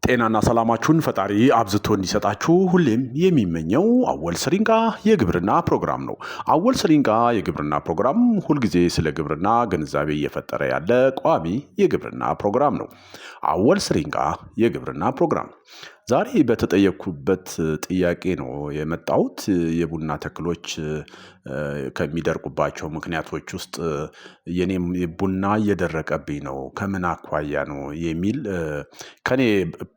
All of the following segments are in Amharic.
ጤናና ሰላማችሁን ፈጣሪ አብዝቶ እንዲሰጣችሁ ሁሌም የሚመኘው አወል ስሪንቃ የግብርና ፕሮግራም ነው። አወል ስሪንቃ የግብርና ፕሮግራም ሁልጊዜ ስለ ግብርና ግንዛቤ እየፈጠረ ያለ ቋሚ የግብርና ፕሮግራም ነው። አወል ስሪንቃ የግብርና ፕሮግራም ዛሬ በተጠየቅኩበት ጥያቄ ነው የመጣሁት። የቡና ተክሎች ከሚደርቁባቸው ምክንያቶች ውስጥ የኔም ቡና እየደረቀብኝ ነው ከምን አኳያ ነው የሚል ከኔ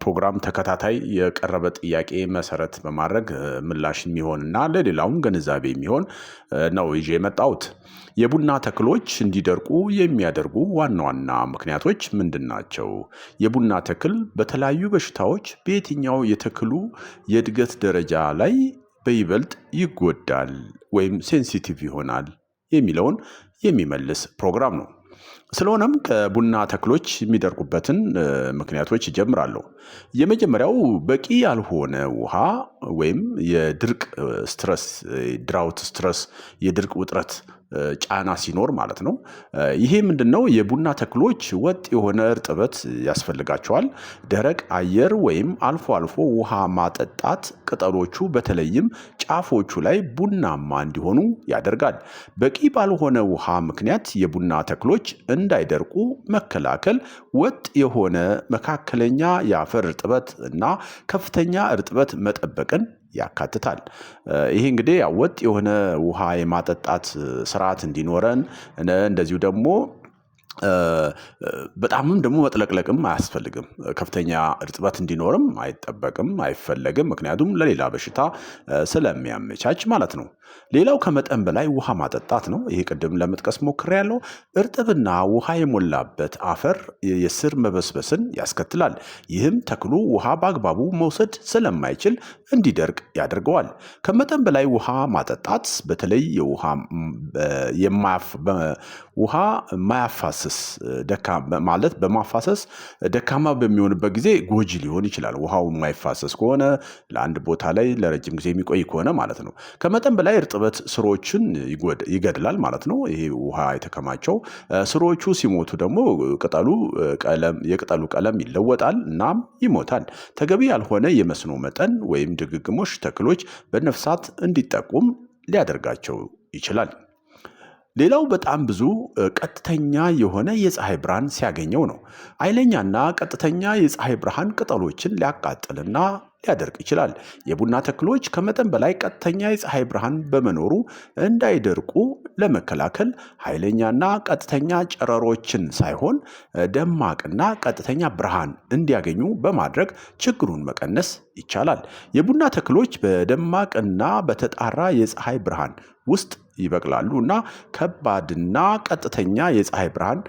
ፕሮግራም ተከታታይ የቀረበ ጥያቄ መሰረት በማድረግ ምላሽ የሚሆንና ለሌላውም ግንዛቤ የሚሆን ነው ይዤ የመጣሁት። የቡና ተክሎች እንዲደርቁ የሚያደርጉ ዋና ዋና ምክንያቶች ምንድን ናቸው? የቡና ተክል በተለያዩ በሽታዎች በየትኛው የተክሉ የእድገት ደረጃ ላይ በይበልጥ ይጎዳል ወይም ሴንሲቲቭ ይሆናል የሚለውን የሚመልስ ፕሮግራም ነው። ስለሆነም ከቡና ተክሎች የሚደርቁበትን ምክንያቶች ይጀምራሉ። የመጀመሪያው በቂ ያልሆነ ውሃ ወይም የድርቅ ስትረስ ድራውት ስትረስ የድርቅ ውጥረት ጫና ሲኖር ማለት ነው። ይሄ ምንድነው? የቡና ተክሎች ወጥ የሆነ እርጥበት ያስፈልጋቸዋል። ደረቅ አየር ወይም አልፎ አልፎ ውሃ ማጠጣት ቅጠሎቹ በተለይም ጫፎቹ ላይ ቡናማ እንዲሆኑ ያደርጋል። በቂ ባልሆነ ውሃ ምክንያት የቡና ተክሎች እንዳይደርቁ መከላከል ወጥ የሆነ መካከለኛ የአፈር እርጥበት እና ከፍተኛ እርጥበት መጠበቅን ያካትታል። ይሄ እንግዲህ ወጥ የሆነ ውሃ የማጠጣት ስርዓት እንዲኖረን እንደዚሁ ደግሞ በጣምም ደግሞ መጥለቅለቅም አያስፈልግም። ከፍተኛ እርጥበት እንዲኖርም አይጠበቅም አይፈለግም። ምክንያቱም ለሌላ በሽታ ስለሚያመቻች ማለት ነው። ሌላው ከመጠን በላይ ውሃ ማጠጣት ነው። ይሄ ቅድም ለመጥቀስ ሞክሬያለሁ። እርጥብና ውሃ የሞላበት አፈር የስር መበስበስን ያስከትላል። ይህም ተክሉ ውሃ በአግባቡ መውሰድ ስለማይችል እንዲደርቅ ያደርገዋል። ከመጠን በላይ ውሃ ማጠጣት በተለይ ውሃ ማያፋስስ ማለት በማፋሰስ ደካማ በሚሆንበት ጊዜ ጎጂ ሊሆን ይችላል። ውሃው የማይፋሰስ ከሆነ ለአንድ ቦታ ላይ ለረጅም ጊዜ የሚቆይ ከሆነ ማለት ነው። ከመጠን በላይ እርጥበት ስሮችን ይገድላል ማለት ነው። ይሄ ውሃ የተከማቸው ስሮቹ ሲሞቱ ደግሞ የቅጠሉ ቀለም ይለወጣል እናም ይሞታል። ተገቢ ያልሆነ የመስኖ መጠን ወይም ድግግሞሽ ተክሎች በነፍሳት እንዲጠቁም ሊያደርጋቸው ይችላል። ሌላው በጣም ብዙ ቀጥተኛ የሆነ የፀሐይ ብርሃን ሲያገኘው ነው። ኃይለኛና ቀጥተኛ የፀሐይ ብርሃን ቅጠሎችን ሊያቃጥልና ሊያደርቅ ይችላል። የቡና ተክሎች ከመጠን በላይ ቀጥተኛ የፀሐይ ብርሃን በመኖሩ እንዳይደርቁ ለመከላከል ኃይለኛና ቀጥተኛ ጨረሮችን ሳይሆን ደማቅና ቀጥተኛ ብርሃን እንዲያገኙ በማድረግ ችግሩን መቀነስ ይቻላል። የቡና ተክሎች በደማቅና በተጣራ የፀሐይ ብርሃን ውስጥ ይበቅላሉ እና ከባድና ቀጥተኛ የፀሐይ ብርሃን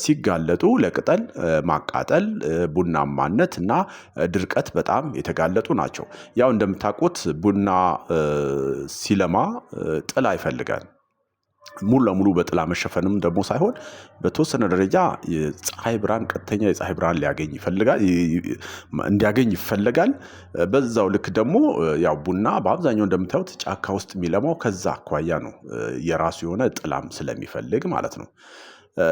ሲጋለጡ ለቅጠል ማቃጠል ቡናማነት እና ድርቀት በጣም የተጋለጡ ናቸው። ያው እንደምታውቁት ቡና ሲለማ ጥላ ይፈልጋል። ሙሉ ለሙሉ በጥላ መሸፈንም ደግሞ ሳይሆን በተወሰነ ደረጃ የፀሐይ ብርሃን ቀጥተኛ የፀሐይ ብርሃን እንዲያገኝ ይፈልጋል። በዛው ልክ ደግሞ ያው ቡና በአብዛኛው እንደምታዩት ጫካ ውስጥ የሚለማው ከዛ አኳያ ነው። የራሱ የሆነ ጥላም ስለሚፈልግ ማለት ነው።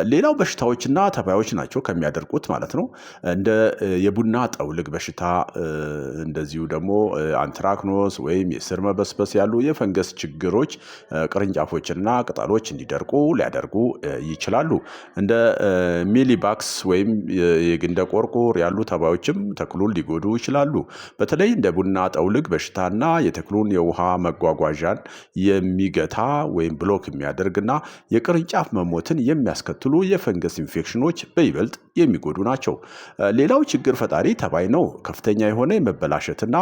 ሌላው በሽታዎችና ተባዮች ናቸው ከሚያደርቁት ማለት ነው። እንደ የቡና ጠውልግ በሽታ እንደዚሁ ደግሞ አንትራክኖስ ወይም የስር መበስበስ ያሉ የፈንገስ ችግሮች ቅርንጫፎችና ቅጠሎች እንዲደርቁ ሊያደርጉ ይችላሉ። እንደ ሚሊባክስ ወይም የግንደ ቆርቆር ያሉ ተባዮችም ተክሉን ሊጎዱ ይችላሉ። በተለይ እንደ ቡና ጠውልግ በሽታና የተክሉን የውሃ መጓጓዣን የሚገታ ወይም ብሎክ የሚያደርግና የቅርንጫፍ መሞትን የሚያስከትሉ የፈንገስ ኢንፌክሽኖች በይበልጥ የሚጎዱ ናቸው። ሌላው ችግር ፈጣሪ ተባይ ነው። ከፍተኛ የሆነ የመበላሸትና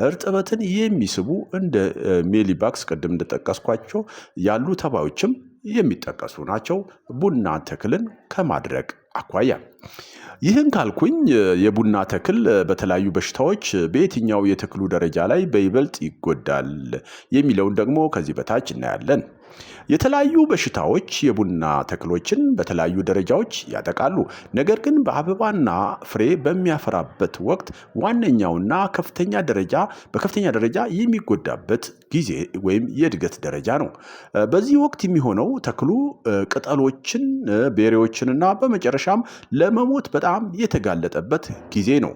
እርጥበትን የሚስቡ እንደ ሜሊባክስ ቅድም እንደጠቀስኳቸው ያሉ ተባዮችም የሚጠቀሱ ናቸው። ቡና ተክልን ከማድረቅ አኳያ ይህን ካልኩኝ የቡና ተክል በተለያዩ በሽታዎች በየትኛው የተክሉ ደረጃ ላይ በይበልጥ ይጎዳል የሚለውን ደግሞ ከዚህ በታች እናያለን። የተለያዩ በሽታዎች የቡና ተክሎችን በተለያዩ ደረጃዎች ያጠቃሉ። ነገር ግን በአበባና ፍሬ በሚያፈራበት ወቅት ዋነኛውና በከፍተኛ ደረጃ የሚጎዳበት ጊዜ ወይም የእድገት ደረጃ ነው። በዚህ ወቅት የሚሆነው ተክሉ ቅጠሎችን፣ ቤሬዎችንና በመጨረሻም ለመሞት በጣም የተጋለጠበት ጊዜ ነው።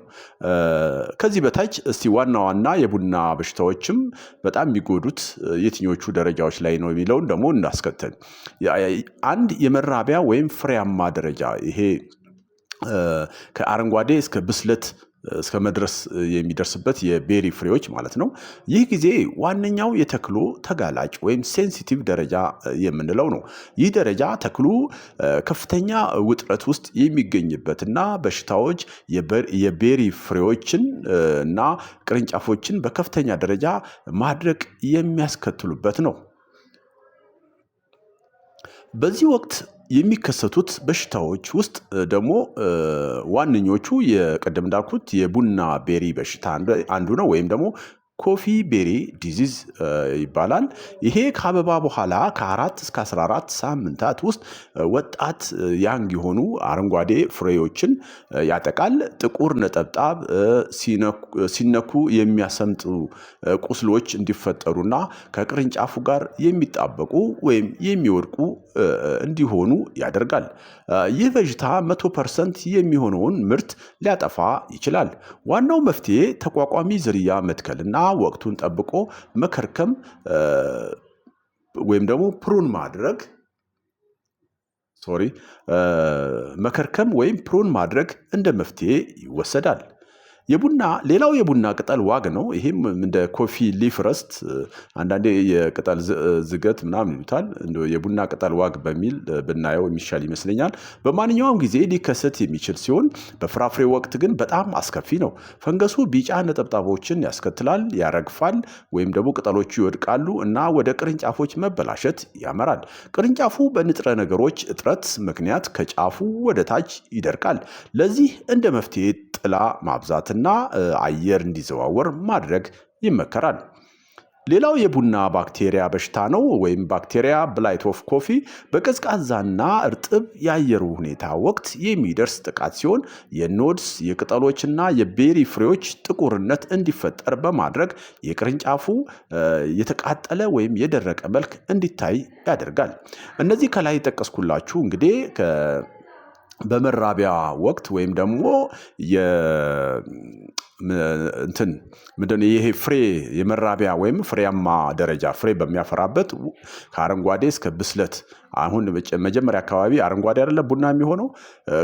ከዚህ በታች እስቲ ዋና ዋና የቡና በሽታዎችም በጣም የሚጎዱት የትኞቹ ደረጃዎች ላይ ነው የሚለውን ደግሞ እናስከተል። አንድ የመራቢያ ወይም ፍሬያማ ደረጃ፣ ይሄ ከአረንጓዴ እስከ ብስለት እስከ መድረስ የሚደርስበት የቤሪ ፍሬዎች ማለት ነው። ይህ ጊዜ ዋነኛው የተክሉ ተጋላጭ ወይም ሴንሲቲቭ ደረጃ የምንለው ነው። ይህ ደረጃ ተክሉ ከፍተኛ ውጥረት ውስጥ የሚገኝበትና በሽታዎች የቤሪ ፍሬዎችን እና ቅርንጫፎችን በከፍተኛ ደረጃ ማድረቅ የሚያስከትሉበት ነው። በዚህ ወቅት የሚከሰቱት በሽታዎች ውስጥ ደግሞ ዋነኞቹ የቀደም እንዳልኩት የቡና ቤሪ በሽታ አንዱ ነው፣ ወይም ደግሞ ኮፊ ቤሪ ዲዚዝ ይባላል። ይሄ ከአበባ በኋላ ከ4 እስከ 14 ሳምንታት ውስጥ ወጣት ያንግ የሆኑ አረንጓዴ ፍሬዎችን ያጠቃል። ጥቁር ነጠብጣብ፣ ሲነኩ የሚያሰምጡ ቁስሎች እንዲፈጠሩና ከቅርንጫፉ ጋር የሚጣበቁ ወይም የሚወድቁ እንዲሆኑ ያደርጋል። ይህ በሽታ 100% የሚሆነውን ምርት ሊያጠፋ ይችላል። ዋናው መፍትሄ ተቋቋሚ ዝርያ መትከልና ወቅቱን ጠብቆ መከርከም ወይም ደግሞ ፕሩን ማድረግ እንደ መፍትሄ ይወሰዳል። ሌላው የቡና ቅጠል ዋግ ነው። ይሄም እንደ ኮፊ ሊፍ ረስት፣ አንዳንዴ የቅጠል ዝገት ምናምን ይሉታል። የቡና ቅጠል ዋግ በሚል ብናየው የሚሻል ይመስለኛል። በማንኛውም ጊዜ ሊከሰት የሚችል ሲሆን በፍራፍሬ ወቅት ግን በጣም አስከፊ ነው። ፈንገሱ ቢጫ ነጠብጣቦችን ያስከትላል፣ ያረግፋል፣ ወይም ደግሞ ቅጠሎቹ ይወድቃሉ እና ወደ ቅርንጫፎች መበላሸት ያመራል። ቅርንጫፉ በንጥረ ነገሮች እጥረት ምክንያት ከጫፉ ወደ ታች ይደርቃል። ለዚህ እንደ መፍትሄ ጥላ ማብዛትና አየር እንዲዘዋወር ማድረግ ይመከራል። ሌላው የቡና ባክቴሪያ በሽታ ነው፣ ወይም ባክቴሪያ ብላይት ኦፍ ኮፊ። በቀዝቃዛና እርጥብ የአየር ሁኔታ ወቅት የሚደርስ ጥቃት ሲሆን የኖድስ የቅጠሎችና የቤሪ ፍሬዎች ጥቁርነት እንዲፈጠር በማድረግ የቅርንጫፉ የተቃጠለ ወይም የደረቀ መልክ እንዲታይ ያደርጋል። እነዚህ ከላይ ጠቀስኩላችሁ እንግዲህ በመራቢያ ወቅት ወይም ደግሞ ይሄ ፍሬ የመራቢያ ወይም ፍሬያማ ደረጃ ፍሬ በሚያፈራበት ከአረንጓዴ እስከ ብስለት፣ አሁን መጀመሪያ አካባቢ አረንጓዴ አይደለ ቡና የሚሆነው፣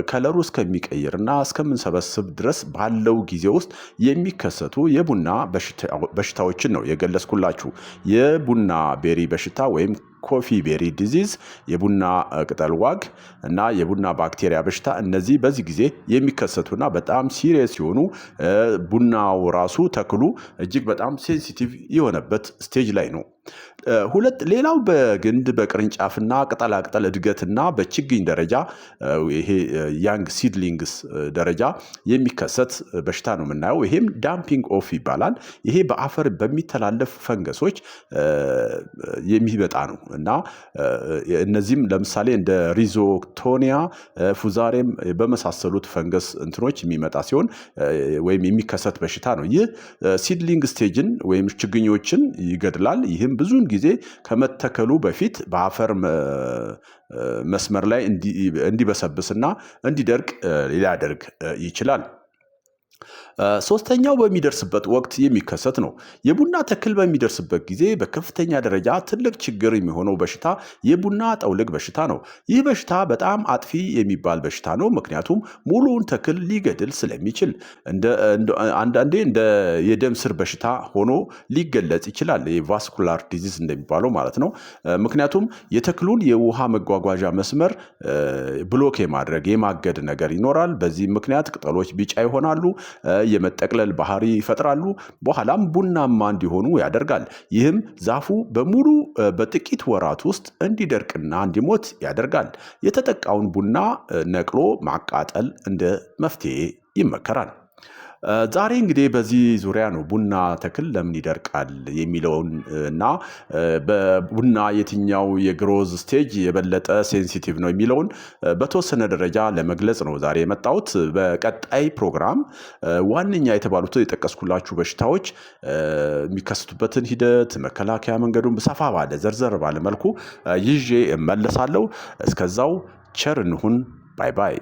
ከለሩ እስከሚቀይርና እስከምንሰበስብ ድረስ ባለው ጊዜ ውስጥ የሚከሰቱ የቡና በሽታዎችን ነው የገለጽኩላችሁ። የቡና ቤሪ በሽታ ወይም ኮፊ ቤሪ ዲዚዝ፣ የቡና ቅጠል ዋግ እና የቡና ባክቴሪያ በሽታ፣ እነዚህ በዚህ ጊዜ የሚከሰቱና በጣም ሲሪየስ የሆኑ ቡናው ራሱ ተክሉ እጅግ በጣም ሴንሲቲቭ የሆነበት ስቴጅ ላይ ነው። ሌላው በግንድ በቅርንጫፍና ቅጠላቅጠል እድገትና በችግኝ ደረጃ ይሄ ያንግ ሲድሊንግስ ደረጃ የሚከሰት በሽታ ነው የምናየው። ይሄም ዳምፒንግ ኦፍ ይባላል። ይሄ በአፈር በሚተላለፍ ፈንገሶች የሚመጣ ነው እና እነዚህም ለምሳሌ እንደ ሪዞቶኒያ፣ ፉዛሬም በመሳሰሉት ፈንገስ እንትኖች የሚመጣ ሲሆን ወይም የሚከሰት በሽታ ነው። ይህ ሲድሊንግ ስቴጅን ወይም ችግኞችን ይገድላል። ይህም ብዙውን ጊዜ ከመተከሉ በፊት በአፈር መስመር ላይ እንዲበሰብስና እንዲደርቅ ሊያደርግ ይችላል። ሶስተኛው በሚደርስበት ወቅት የሚከሰት ነው። የቡና ተክል በሚደርስበት ጊዜ በከፍተኛ ደረጃ ትልቅ ችግር የሚሆነው በሽታ የቡና ጠውልግ በሽታ ነው። ይህ በሽታ በጣም አጥፊ የሚባል በሽታ ነው፣ ምክንያቱም ሙሉውን ተክል ሊገድል ስለሚችል። አንዳንዴ እንደ የደም ስር በሽታ ሆኖ ሊገለጽ ይችላል፣ የቫስኩላር ዲዚዝ እንደሚባለው ማለት ነው። ምክንያቱም የተክሉን የውሃ መጓጓዣ መስመር ብሎክ የማገድ ነገር ይኖራል። በዚህ ምክንያት ቅጠሎች ቢጫ ይሆናሉ፣ የመጠቅለል ባህሪ ይፈጥራሉ፣ በኋላም ቡናማ እንዲሆኑ ያደርጋል። ይህም ዛፉ በሙሉ በጥቂት ወራት ውስጥ እንዲደርቅና እንዲሞት ያደርጋል። የተጠቃውን ቡና ነቅሎ ማቃጠል እንደ መፍትሄ ይመከራል። ዛሬ እንግዲህ በዚህ ዙሪያ ነው ቡና ተክል ለምን ይደርቃል የሚለውን እና በቡና የትኛው የግሮዝ ስቴጅ የበለጠ ሴንሲቲቭ ነው የሚለውን በተወሰነ ደረጃ ለመግለጽ ነው ዛሬ የመጣሁት። በቀጣይ ፕሮግራም ዋነኛ የተባሉት የጠቀስኩላችሁ በሽታዎች የሚከሰቱበትን ሂደት መከላከያ መንገዱን ሰፋ ባለ ዘርዘር ባለ መልኩ ይዤ እመለሳለሁ። እስከዛው ቸር እንሁን። ባይ ባይ።